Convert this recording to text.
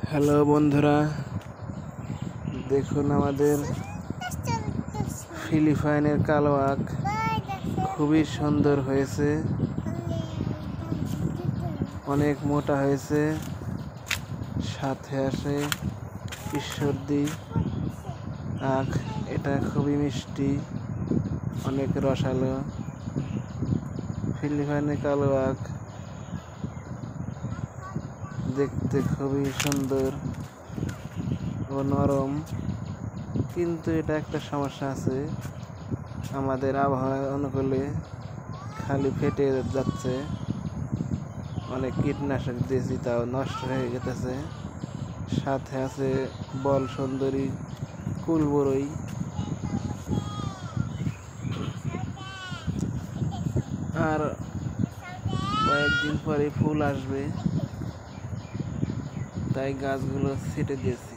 Hello বন্ধুরা, দেখুন আমাদের ফিলিপাইনের কালো আখ খুবই সুন্দর হয়েছে, অনেক মোটা হয়েছে, সাথে আসে ঈশ্বরদী আখ। এটা খুবই মিষ্টি, অনেক রসালো। ফিলিপাইনের কালো আখ দেখতে খুবই সুন্দর ও নরম, কিন্তু এটা একটা সমস্যা আছে, আমাদের আবহাওয়া অনুকূলে খালি ফেটে যাচ্ছে। অনেক কীটনাশক দিয়েছি, তাও নষ্ট হয়ে গেছে। সাথে আছে বল সুন্দরী কুল বড়ই। আর কয়েকদিন পরে ফুল আসবে, তাই গাছগুলো ছেটে দিয়েছি।